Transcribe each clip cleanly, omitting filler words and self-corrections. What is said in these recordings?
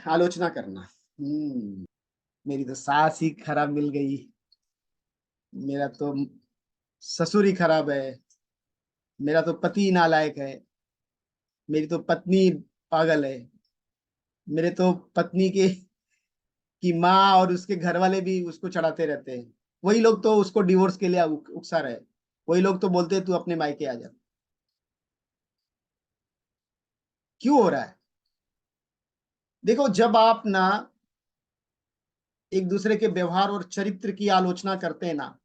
आलोचना करना। मेरी तो सास ही खराब मिल गई, मेरा तो ससुर ही खराब है, मेरा तो पति नालायक है, मेरी तो पत्नी पागल है, मेरे तो पत्नी के की माँ और उसके घर वाले भी उसको चढ़ाते रहते हैं। वही लोग तो उसको डिवोर्स के लिए उकसा रहे। वही लोग तो बोलते हैं तू अपने मायके आ जा। क्यों हो रहा है? देखो, जब आप ना एक दूसरे के व्यवहार और चरित्र की आलोचना करते हैं ना,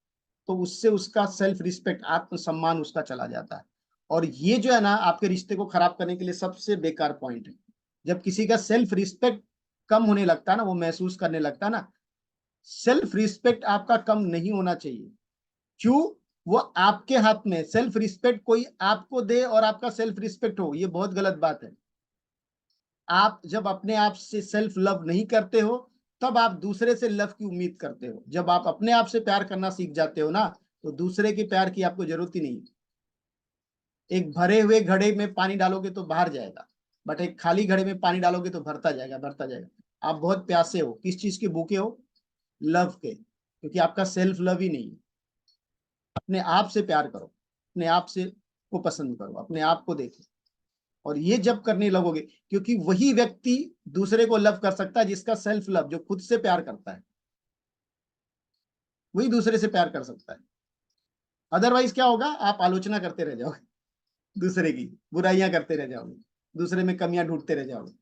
तो उससे उसका सेल्फ रिस्पेक्ट, आत्मसम्मान उसका चला जाता है। और ये जो है ना, आपके रिश्ते को खराब करने के लिए सबसे बेकार पॉइंट है। जब किसी का सेल्फ रिस्पेक्ट कम होने लगता है ना, वो महसूस करने लगता है ना, सेल्फ रिस्पेक्ट आपका कम नहीं होना चाहिए। क्यों? वो आपके हाथ में। सेल्फ रिस्पेक्ट कोई आपको दे और आपका सेल्फ रिस्पेक्ट हो, ये बहुत गलत बात है। आप जब अपने आप से सेल्फ लव नहीं करते हो, तब आप दूसरे से लव की उम्मीद करते हो। जब आप अपने आप से प्यार करना सीख जाते हो ना, तो दूसरे के प्यार की आपको जरूरत ही नहीं। एक भरे हुए घड़े में पानी डालोगे तो बाहर जाएगा, बट एक खाली घड़े में पानी डालोगे तो भरता जाएगा, भरता जाएगा। आप बहुत प्यासे हो, किस चीज के भूखे हो? लव के, क्योंकि आपका सेल्फ लव ही नहीं है। अपने आप से प्यार करो, अपने आप से को पसंद करो, अपने आप को देखो। और ये जब करने लगोगे, क्योंकि वही व्यक्ति दूसरे को लव कर सकता है जिसका सेल्फ लव, जो खुद से प्यार करता है, वही दूसरे से प्यार कर सकता है। अदरवाइज क्या होगा? आप आलोचना करते रह जाओगे, दूसरे की बुराइयां करते रह जाओगे, दूसरे में कमियां ढूंढते रह जाओगे।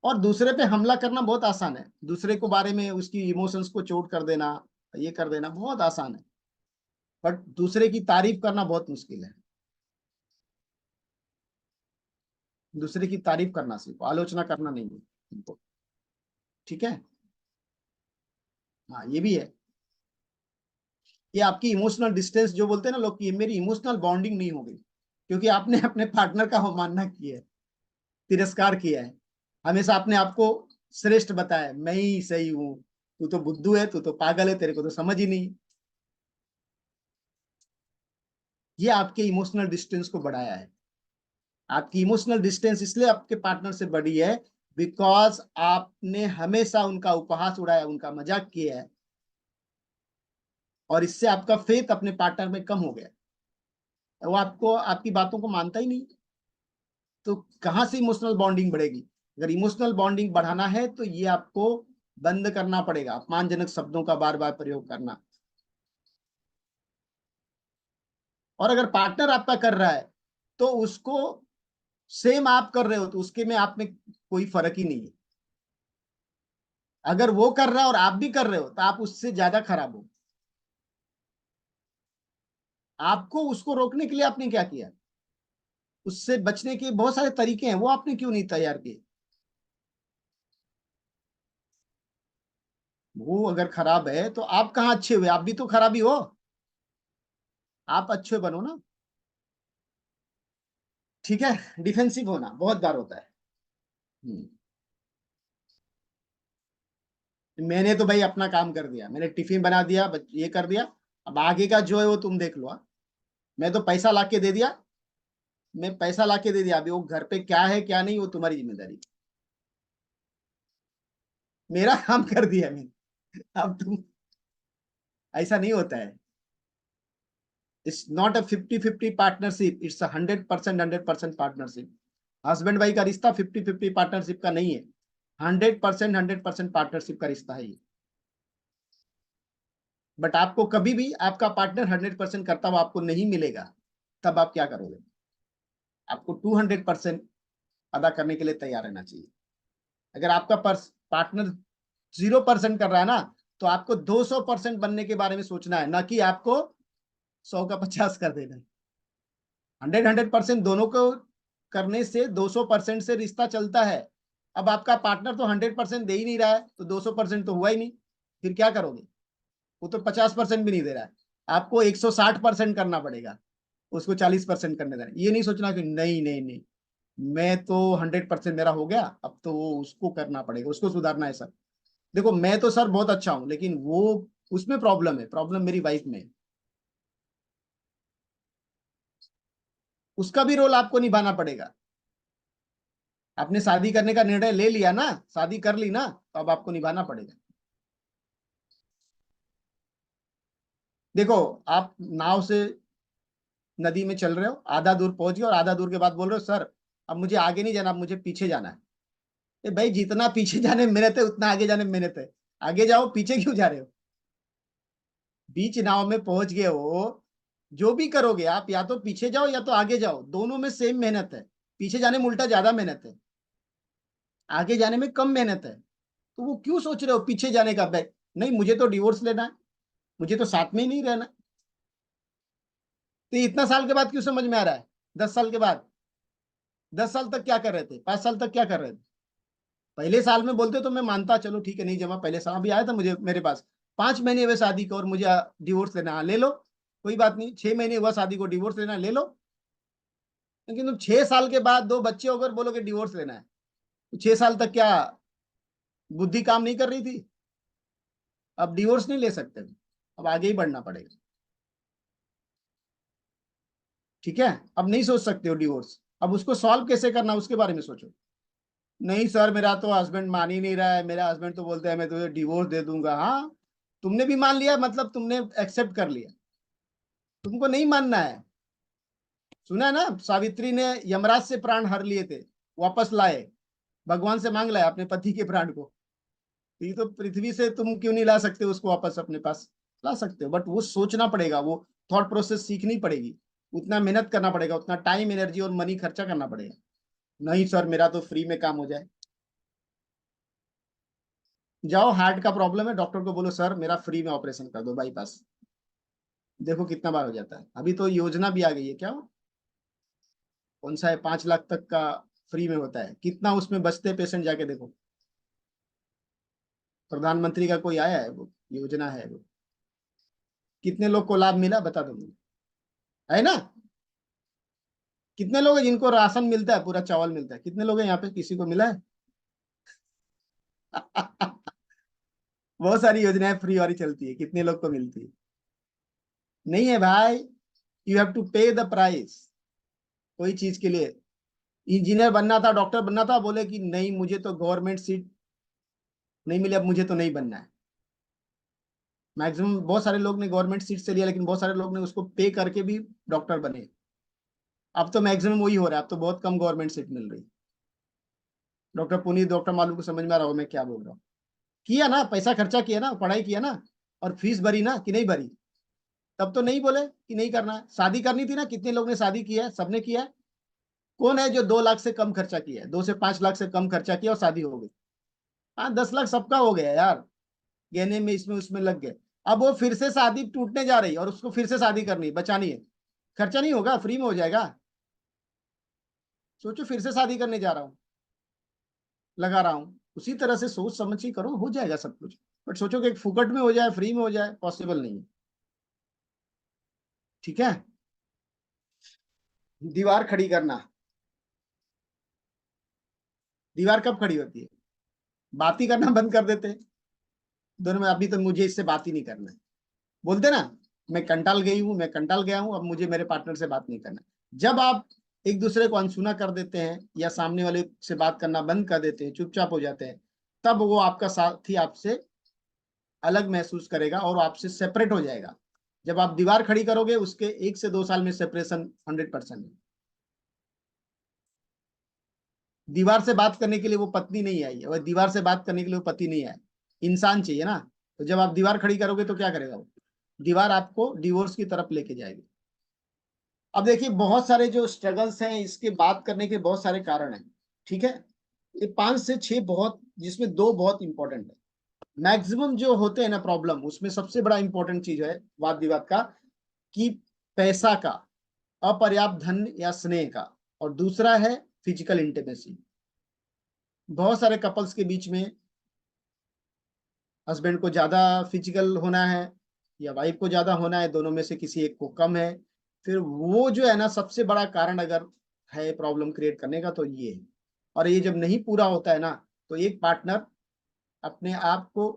और दूसरे पे हमला करना बहुत आसान है, दूसरे को बारे में उसकी इमोशंस को चोट कर देना, ये कर देना बहुत आसान है। बट दूसरे की तारीफ करना बहुत मुश्किल है। दूसरे की तारीफ करना सीखो, आलोचना करना नहीं है तुमको। ठीक है? हाँ, ये भी है। ये आपकी इमोशनल डिस्टेंस, जो बोलते हैं ना लोग कि ये मेरी इमोशनल बॉन्डिंग नहीं हो गई, क्योंकि आपने अपने पार्टनर का अवमानना किया है, तिरस्कार किया है। हमेशा अपने आप को श्रेष्ठ बताया, मैं ही सही हूं, तू तो बुद्धू है, तू तो पागल है, तेरे को तो समझ ही नहीं। ये आपके इमोशनल डिस्टेंस को बढ़ाया है। आपकी इमोशनल डिस्टेंस इसलिए आपके पार्टनर से बढ़ी है, बिकॉज आपने हमेशा उनका उपहास उड़ाया, उनका मजाक किया है। और इससे आपका फेथ अपने पार्टनर में कम हो गया। वो आपको, आपकी बातों को मानता ही नहीं। तो कहां से इमोशनल बॉन्डिंग बढ़ेगी? अगर इमोशनल बॉन्डिंग बढ़ाना है तो ये आपको बंद करना पड़ेगा, अपमानजनक शब्दों का बार बार प्रयोग करना। और अगर पार्टनर आपका कर रहा है, तो उसको सेम आप कर रहे हो, तो उसके में आप में कोई फर्क ही नहीं है। अगर वो कर रहा है और आप भी कर रहे हो, तो आप उससे ज्यादा खराब हो। आपको उसको रोकने के लिए आपने क्या किया? उससे बचने के बहुत सारे तरीके हैं, वो आपने क्यों नहीं तैयार किए? वो अगर खराब है तो आप कहाँ अच्छे हुए? आप भी तो खराबी हो। आप अच्छे बनो ना। ठीक है? डिफेंसिव होना बहुत बार होता है। हम्म। मैंने तो भाई अपना काम कर दिया, मैंने टिफिन बना दिया, ये कर दिया। अब आगे का जो है वो तुम देख लो। हाँ? मैं तो पैसा ला के दे दिया, मैं पैसा ला के दे दिया, अभी वो घर पे क्या है क्या नहीं वो तुम्हारी जिम्मेदारी। मेरा काम कर दिया मैंने। अब तुम, ऐसा नहीं होता है। It's not a 50-50 partnership, it's a 100% partnership. Husband wife का रिश्ता 50-50 पार्टनरशिप का नहीं है। 100% पार्टनरशिप का रिश्ता है ये। बट आपको कभी भी आपका पार्टनर 100% करता हुआ आपको नहीं मिलेगा, तब आप क्या करोगे? आपको 200% अदा करने के लिए तैयार रहना चाहिए। अगर आपका पार्टनर 0% कर रहा है ना, तो आपको 200% बनने के बारे में सोचना है, ना कि आपको 100 का 50 कर देना है। 100% दोनों को करने से 200% से रिश्ता चलता है। अब आपका पार्टनर तो 100% दे ही नहीं रहा है, तो 200% तो हुआ ही नहीं। फिर क्या करोगे? वो तो 50% भी नहीं दे रहा है, आपको 160% करना पड़ेगा, उसको 40% करने देना। ये नहीं सोचना कि नहीं नहीं नहीं, मैं तो 100% मेरा हो गया, अब तो वो उसको करना पड़ेगा, उसको सुधारना है सर। देखो, मैं तो सर बहुत अच्छा हूं, लेकिन वो, उसमें प्रॉब्लम है, प्रॉब्लम मेरी वाइफ में है। उसका भी रोल आपको निभाना पड़ेगा। आपने शादी करने का निर्णय ले लिया ना, शादी कर ली ना, तो अब आपको निभाना पड़ेगा। देखो, आप नाव से नदी में चल रहे हो, आधा दूर पहुंच गए और आधा दूर के बाद बोल रहे हो सर अब मुझे आगे नहीं जाना, अब मुझे पीछे जाना है। भाई जितना पीछे जाने में मेहनत है उतना आगे जाने में मेहनत है, आगे जाओ, पीछे क्यों जा रहे हो? बीच नाव में पहुंच गए हो, जो भी करोगे आप, या तो पीछे जाओ या तो आगे जाओ, दोनों में सेम मेहनत है। पीछे जाने में उल्टा ज्यादा मेहनत है, आगे जाने में कम मेहनत है। तो वो क्यों सोच रहे हो पीछे जाने का? बैक नहीं, मुझे तो डिवोर्स लेना है, मुझे तो साथ में ही नहीं रहना। तो इतना साल के बाद क्यों समझ में आ रहा है? 10 साल के बाद? 10 साल तक क्या कर रहे थे? 5 साल तक क्या कर रहे थे? पहले साल में बोलते तो मैं मानता, चलो ठीक है नहीं जमा, पहले साल अभी आया था मुझे मेरे पास 5 महीने हुए शादी को और मुझे डिवोर्स लेना, हाँ ले लो, कोई बात नहीं। 6 महीने हुआ शादी को, डिवोर्स लेना ले लो। लेकिन तुम 6 साल के बाद 2 बच्चे होकर बोलोगे डिवोर्स लेना है, तो 6 साल तक क्या बुद्धि काम नहीं कर रही थी? अब डिवोर्स नहीं ले सकते, अब आगे ही बढ़ना पड़ेगा। ठीक है, अब नहीं सोच सकते हो डिवोर्स, अब उसको सॉल्व कैसे करना उसके बारे में सोचो। नहीं सर मेरा तो हस्बैंड मान ही नहीं रहा है, मेरा हस्बैंड तो बोलते हैं मैं तुझे डिवोर्स दे दूंगा। हाँ, तुमने भी मान लिया, मतलब तुमने एक्सेप्ट कर लिया, तुमको नहीं मानना है। सुना है ना, सावित्री ने यमराज से प्राण हर लिए थे, वापस लाए, भगवान से मांग लाया अपने पति के प्राण को। तो ये तो पृथ्वी से तुम क्यों नहीं ला सकते उसको वापस अपने पास? ला सकते हो, बट वो सोचना पड़ेगा, वो थॉट प्रोसेस सीखनी पड़ेगी, उतना मेहनत करना पड़ेगा, उतना टाइम एनर्जी और मनी खर्चा करना पड़ेगा। नहीं सर मेरा तो फ्री में काम हो जाए। जाओ, हार्ट का प्रॉब्लम है, डॉक्टर को बोलो सर मेरा फ्री में ऑपरेशन कर दो बाईपास, देखो कितना बार हो जाता है। अभी तो योजना भी आ गई है, क्या कौन सा है, 5 लाख तक का फ्री में होता है, कितना उसमें बचते पेशेंट जाके देखो। प्रधानमंत्री का कोई आया है वो, योजना है वो, कितने लोग को लाभ मिला बता दो मुझे, है ना? कितने लोग हैं जिनको राशन मिलता है, पूरा चावल मिलता है? कितने लोग हैं यहाँ पे, किसी को मिला है? बहुत सारी योजनाएं फ्री वाली चलती है, कितने लोग को मिलती है? नहीं है भाई, यू हैव टू पे द प्राइस। कोई चीज के लिए इंजीनियर बनना था, डॉक्टर बनना था, बोले कि नहीं मुझे तो गवर्नमेंट सीट नहीं मिली, अब मुझे तो नहीं बनना है। मैक्सिमम बहुत सारे लोग ने गवर्नमेंट सीट से लिया, लेकिन बहुत सारे लोग ने उसको पे करके भी डॉक्टर बने। अब तो मैक्सिमम वही हो रहा है, अब तो बहुत कम गवर्नमेंट सीट मिल रही। डॉक्टर पुनीत, डॉक्टर मालूम को समझ में आ रहा हो मैं क्या बोल रहा हूँ? किया ना, पैसा खर्चा किया ना, पढ़ाई किया ना, और फीस भरी ना कि नहीं भरी? तब तो नहीं बोले कि नहीं करना है। शादी करनी थी ना, कितने लोग ने शादी किया है? सबने किया है। कौन है जो 2 लाख से कम खर्चा किया है? 2 से 5 लाख से कम खर्चा किया और शादी हो गई? 5-10 लाख सबका हो गया यार, गहने में इसमें उसमें लग गए। अब वो फिर से शादी टूटने जा रही है और उसको फिर से शादी करनी है, बचानी है। खर्चा नहीं होगा, फ्री में हो जाएगा। सोचो फिर से शादी करने जा रहा हूँ, लगा रहा हूँ, उसी तरह से सोच समझ के करो, हो जाएगा सब कुछ। बट सोचो कि फुकट में हो जाए, फ्री में हो जाए, पॉसिबल नहीं है। ठीक है, दीवार खड़ी करना। दीवार कब खड़ी होती है? बात ही करना बंद कर देते हैं दोनों में, अभी तो मुझे इससे बात ही नहीं करना है, बोलते ना, मैं कंटाल गई हूँ, मैं कंटाल गया हूँ, अब मुझे मेरे पार्टनर से बात नहीं करना। जब आप एक दूसरे को अनसुना कर देते हैं या सामने वाले से बात करना बंद कर देते हैं, चुपचाप हो जाते हैं, तब वो आपका साथी आपसे अलग महसूस करेगा और आपसे सेपरेट हो जाएगा। जब आप दीवार खड़ी करोगे उसके 1 से 2 साल में सेपरेशन 100% है। दीवार से बात करने के लिए वो पत्नी नहीं आई है, वह दीवार से बात करने के लिए वो पति नहीं आया, इंसान चाहिए ना। तो जब आप दीवार खड़ी करोगे तो क्या करेगा वो? दीवार आपको डिवोर्स की तरफ लेके जाएगी। अब देखिए, बहुत सारे जो स्ट्रगल्स हैं, इसके बात करने के बहुत सारे कारण हैं। ठीक है, ये 5 से 6 बहुत, जिसमें 2 बहुत इंपॉर्टेंट है। मैक्सिमम जो होते हैं ना प्रॉब्लम, उसमें सबसे बड़ा इंपॉर्टेंट चीज है वाद विवाद का, कि पैसा का, अपर्याप्त धन या स्नेह का, और दूसरा है फिजिकल इंटीमेसी। बहुत सारे कपल्स के बीच में हस्बैंड को ज्यादा फिजिकल होना है या वाइफ को ज्यादा होना है, दोनों में से किसी एक को कम है। फिर वो जो है ना, सबसे बड़ा कारण अगर है प्रॉब्लम क्रिएट करने का, तो ये है। और ये जब नहीं पूरा होता है ना, तो एक पार्टनर अपने आप को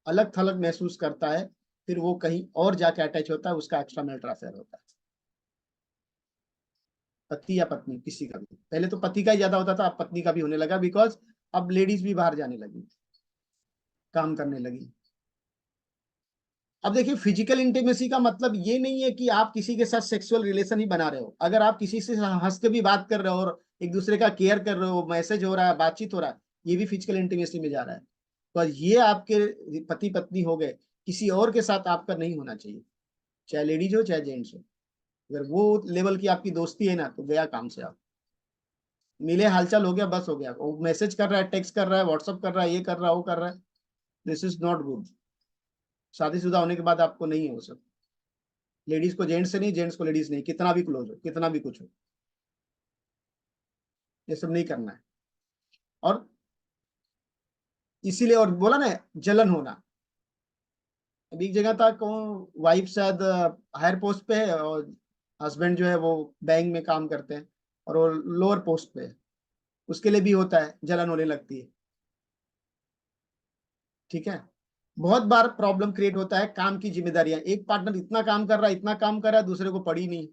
अलग थलग महसूस करता है, फिर वो कहीं और जाके अटैच होता है, उसका एक्स्ट्रा मैरिटल अफेयर होता है। पति या पत्नी किसी का भी। पहले तो पति का ही ज्यादा होता था, अब पत्नी का भी होने लगा, बिकॉज अब लेडीज भी बाहर जाने लगी, काम करने लगी। अब देखिए, फिजिकल इंटीमेसी का मतलब ये नहीं है कि आप किसी के साथ सेक्सुअल रिलेशन ही बना रहे हो। अगर आप किसी से हंस के भी बात कर रहे हो और एक दूसरे का केयर कर रहे हो, मैसेज हो रहा है, बातचीत हो रहा है, ये भी फिजिकल इंटीमेसी में जा रहा है। तो ये आपके पति पत्नी हो गए, किसी और के साथ आपका नहीं होना चाहिए, चाहे लेडीज हो चाहे जेंट्स हो। अगर वो लेवल की आपकी दोस्ती है ना, तो गया काम से आप। मिले, हालचाल हो गया, बस हो गया। वो मैसेज कर रहा है, टेक्स्ट कर रहा है, व्हाट्सअप कर रहा है, ये कर रहा है, वो कर रहा है, दिस इज नॉट गुड। शादीशुदा होने के बाद आपको नहीं हो सकता। लेडीज को जेंट्स से नहीं, जेंट्स को लेडीज नहीं, कितना भी क्लोज हो, कितना भी कुछ हो, ये सब नहीं करना है। और इसीलिए, और बोला ना, जलन होना। अभी एक जगह था, कौन वाइफ शायद हायर पोस्ट पे है, और हस्बैंड जो है वो बैंक में काम करते हैं, और वो लोअर पोस्ट पे है। उसके लिए भी होता है, जलन होने लगती है। ठीक है। बहुत बार प्रॉब्लम क्रिएट होता है, काम की जिम्मेदारियां, एक पार्टनर इतना काम कर रहा है, इतना काम कर रहा है, दूसरे को पड़ी नहीं।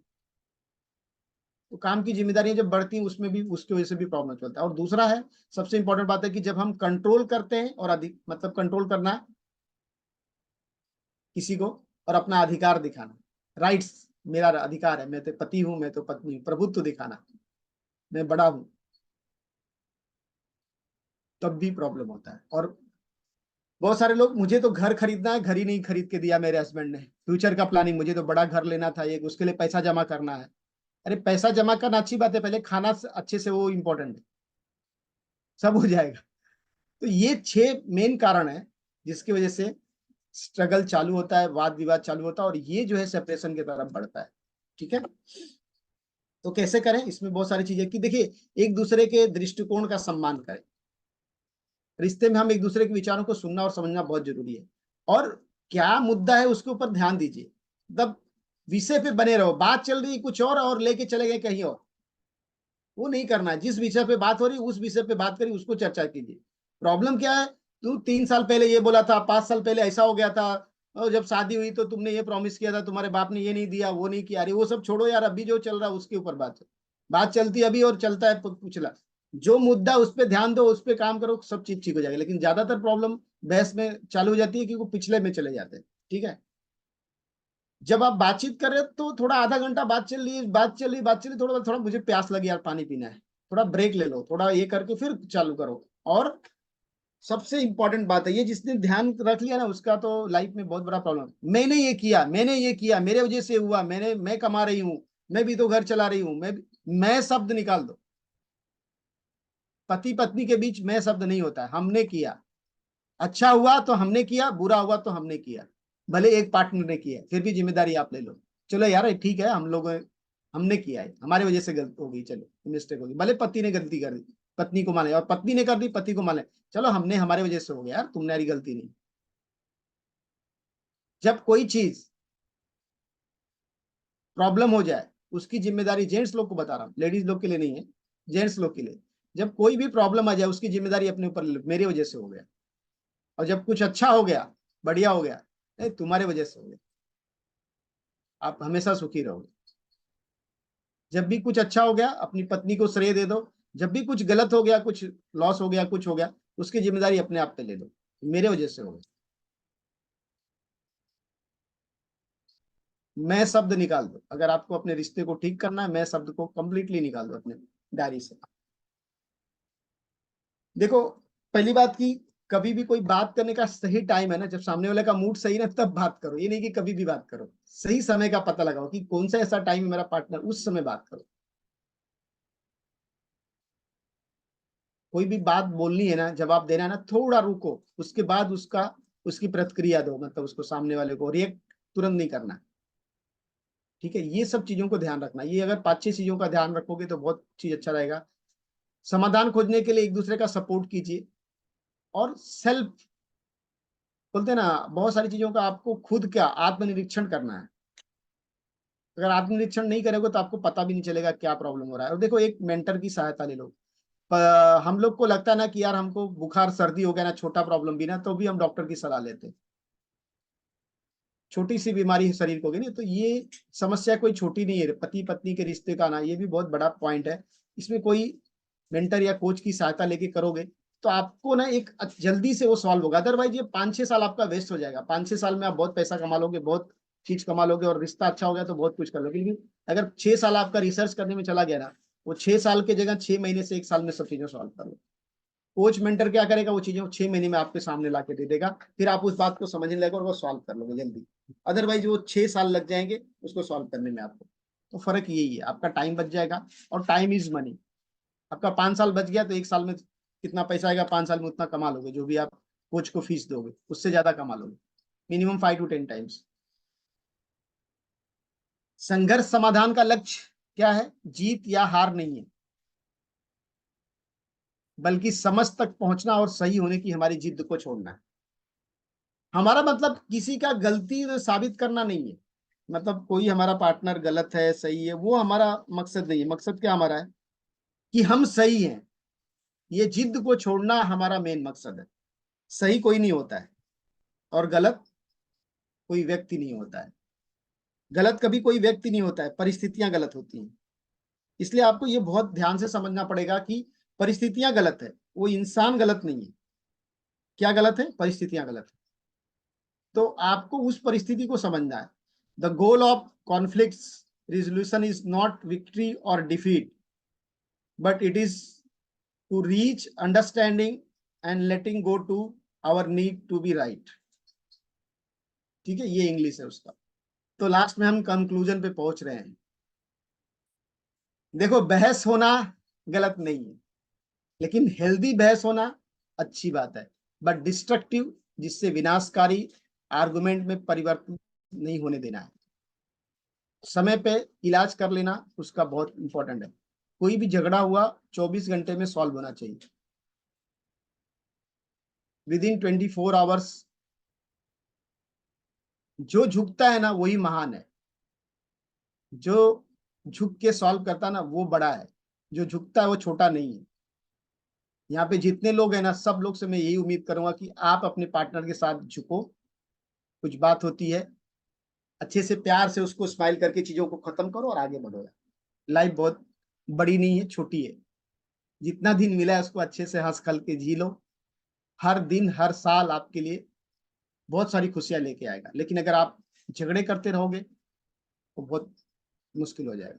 तो काम की जिम्मेदारियां जब बढ़ती हैं, उसमें भी, उसकी वजह से भी प्रॉब्लम चलता है। और दूसरा है, सबसे इंपॉर्टेंट बात है कि जब हम कंट्रोल करते हैं, और अधिक मतलब कंट्रोल करना किसी को, और अपना अधिकार दिखाना, राइट्स, मेरा अधिकार है, मैं तो पति हूं, मैं तो पत्नी हूं, प्रभुत्व दिखाना, मैं बड़ा हूं, तब भी प्रॉब्लम होता है। और बहुत सारे लोग, मुझे तो घर खरीदना है, घर ही नहीं खरीद के दिया मेरे हस्बैंड ने, फ्यूचर का प्लानिंग, मुझे तो बड़ा घर लेना था, एक उसके लिए पैसा जमा करना है। अरे पैसा जमा करना अच्छी बात है, पहले खाना अच्छे से, वो इंपॉर्टेंट है, सब हो जाएगा। तो ये 6 मेन कारण है जिसकी वजह से स्ट्रगल चालू होता है, वाद विवाद चालू होता है, और ये जो है सेपरेशन की तरफ बढ़ता है। ठीक है। तो कैसे करें, इसमें बहुत सारी चीजें कि देखिए, एक दूसरे के दृष्टिकोण का सम्मान करें। रिश्ते में हम एक दूसरे के विचारों को सुनना और समझना बहुत जरूरी है। और क्या मुद्दा है उसके ऊपर ध्यान दीजिए, तब विषय पे बने रहो। बात चल रही है कुछ और लेके चले गए कहीं और, वो नहीं करना है। जिस विषय पे बात हो रही, उस विषय पे बात करी, उसको चर्चा कीजिए। प्रॉब्लम क्या है, तू 3 साल पहले ये बोला था, 5 साल पहले ऐसा हो गया था, और जब शादी हुई तो तुमने ये प्रॉमिस किया था, तुम्हारे बाप ने ये नहीं दिया, वो नहीं किया। अरे वो सब छोड़ो यार, अभी जो चल रहा है उसके ऊपर बात चलती है अभी, और चलता है पिछला। जो मुद्दा, उस पर ध्यान दो, उस पर काम करो, सब चीज ठीक हो जाएगी। लेकिन ज्यादातर प्रॉब्लम बहस में चालू हो जाती है, क्योंकि वो पिछले में चले जाते हैं। ठीक है। जब आप बातचीत कर रहे हो, तो थोड़ा आधा घंटा बात चल रही, थोड़ा थोड़ा मुझे प्यास लगी यार, पानी पीना है, थोड़ा ब्रेक ले लो, थोड़ा ये करके फिर चालू करो। और सबसे इंपॉर्टेंट बात है, ये जिसने ध्यान रख लिया ना, उसका तो लाइफ में बहुत बड़ा प्रॉब्लम, मैंने ये किया, मेरे वजह से हुआ, मैं कमा रही हूँ, मैं भी तो घर चला रही हूँ, मैं शब्द निकाल दो। पति पत्नी के बीच मैं शब्द नहीं होता है। हमने किया, अच्छा हुआ तो हमने किया, बुरा हुआ तो हमने किया। भले एक पार्टनर ने किया, फिर भी जिम्मेदारी आप ले लो। चलो यार ठीक है, हमने किया है, हमारी वजह से गलती हो गई, चलो मिस्टेक होगी, भले पति ने गलती कर दी, पत्नी को माने, और पत्नी ने कर दी, पति को माने, चलो हमने, हमारी वजह से हो गया यार, तुम्हारी गलती नहीं। जब कोई चीज प्रॉब्लम हो जाए, उसकी जिम्मेदारी, जेंट्स लोग को बता रहा हूँ, लेडीज लोग के लिए नहीं है, जेंट्स लोग के लिए, जब कोई भी प्रॉब्लम आ जाए, उसकी जिम्मेदारी अपने ऊपर ले लो, मेरी वजह से हो गया। और जब कुछ अच्छा हो गया, बढ़िया हो गया, तुम्हारे वजह से हो गया, आप हमेशा सुखी रहोगे। जब भी कुछ अच्छा हो गया, अपनी पत्नी को श्रेय दे दो। जब भी कुछ गलत हो गया, कुछ लॉस हो गया, कुछ हो गया, उसकी जिम्मेदारी अपने आप पे ले दो, मेरे वजह से हो गया। मैं शब्द निकाल दो, अगर आपको अपने रिश्ते को ठीक करना है, मैं शब्द को कंप्लीटली निकाल दो अपने डायरी से। देखो, पहली बात की, कभी भी कोई बात करने का सही टाइम है ना, जब सामने वाले का मूड सही ना, तब बात करो। ये नहीं कि कभी भी बात करो, सही समय का पता लगाओ कि कौन सा ऐसा टाइम है मेरा पार्टनर, उस समय बात करो। कोई भी बात बोलनी है ना, जवाब देना है ना, थोड़ा रुको, उसके बाद उसकी प्रतिक्रिया दो, मतलब उसको, सामने वाले को रिएक्ट तुरंत नहीं करना। ठीक है। ये सब चीजों को ध्यान रखना, ये अगर 5-6 चीजों का ध्यान रखोगे तो बहुत चीज अच्छा रहेगा। समाधान खोजने के लिए एक दूसरे का सपोर्ट कीजिए। और सेल्फ, बोलते हैं ना, बहुत सारी चीजों का आपको खुद क्या आत्मनिरीक्षण करना है। अगर आत्मनिरीक्षण नहीं करोगे तो आपको पता भी नहीं चलेगा क्या प्रॉब्लम हो रहा है। और देखो, एक मेंटर की सहायता ले लो। हम लोग को लगता है ना कि यार हमको बुखार सर्दी हो गया ना, छोटा प्रॉब्लम भी ना, तो भी हम डॉक्टर की सलाह लेते हैं। छोटी सी बीमारी है शरीर को होगी नहीं, तो ये समस्या कोई छोटी नहीं है। पति पत्नी के रिश्ते का आना, ये भी बहुत बड़ा पॉइंट है। इसमें कोई मेंटर या कोच की सहायता लेके करोगे तो आपको ना एक जल्दी से वो सॉल्व होगा। अदरवाइज ये 5-6 साल आपका वेस्ट हो जाएगा। 5-6 साल में आप बहुत पैसा कमा लोगे, बहुत चीज कमा लोगे, और रिश्ता अच्छा हो गया तो बहुत कुछ कर लोगे। लेकिन अगर 6 साल आपका रिसर्च करने में चला गया ना, वो 6 साल की जगह 6 महीने से 1 साल में सब चीजें सॉल्व कर लो। कोच मेंटर क्या करेगा, वो चीजें 6 महीने में आपके सामने ला के दे देगा, फिर आप उस बात को समझने लगेगा और वो सॉल्व कर लोगे जल्दी। अदरवाइज वो 6 साल लग जाएंगे उसको सॉल्व करने में आपको। तो फर्क यही है, आपका टाइम बच जाएगा, और टाइम इज मनी। आपका 5 साल बच गया तो 1 साल में कितना पैसा आएगा, 5 साल में उतना कमा लोगे, जो भी आप कोच को फीस दोगे उससे ज्यादा कमा लोगे, मिनिमम 5 to 10 times। संघर्ष समाधान का लक्ष्य क्या है? जीत या हार नहीं है, बल्कि समझ तक पहुंचना और सही होने की हमारी जिद को छोड़ना है। हमारा मतलब किसी का गलती साबित करना नहीं है। मतलब कोई हमारा पार्टनर गलत है सही है, वो हमारा मकसद नहीं है। मकसद क्या हमारा है कि हम सही हैं। ये जिद को छोड़ना हमारा मेन मकसद है। सही कोई नहीं होता है, और गलत कोई व्यक्ति नहीं होता है। गलत कभी कोई व्यक्ति नहीं होता है, परिस्थितियां गलत होती हैं। इसलिए आपको ये बहुत ध्यान से समझना पड़ेगा कि परिस्थितियां गलत है, वो इंसान गलत नहीं है। क्या गलत है? परिस्थितियां गलत है। तो आपको उस परिस्थिति को समझना है। The goal of conflict resolution is not victory और defeat, but it is to reach understanding and letting go to our need to be right. ठीक है, ये इंग्लिश है उसका। तो लास्ट में हम कंक्लूजन पे पहुंच रहे हैं। देखो, बहस होना गलत नहीं है, लेकिन हेल्दी बहस होना अच्छी बात है। बट डिस्ट्रक्टिव, जिससे विनाशकारी आर्गुमेंट में परिवर्तन नहीं होने देना है। समय पे इलाज कर लेना उसका बहुत इंपॉर्टेंट है। कोई भी झगड़ा हुआ 24 घंटे में सॉल्व होना चाहिए, विद इन 24 आवर्स। जो झुकता है ना वही महान है। जो झुक के सॉल्व करता है ना वो बड़ा है, जो झुकता है वो छोटा नहीं है। यहाँ पे जितने लोग हैं ना, सब लोग से मैं यही उम्मीद करूंगा कि आप अपने पार्टनर के साथ झुको। कुछ बात होती है, अच्छे से प्यार से उसको स्माइल करके चीजों को खत्म करो और आगे बढ़ो। लाइफ बहुत बड़ी नहीं है, छोटी है। जितना दिन मिला है उसको अच्छे से हंस खल के जी लो। हर दिन हर साल आपके लिए बहुत सारी खुशियां लेके आएगा। लेकिन अगर आप झगड़े करते रहोगे तो बहुत मुश्किल हो जाएगा।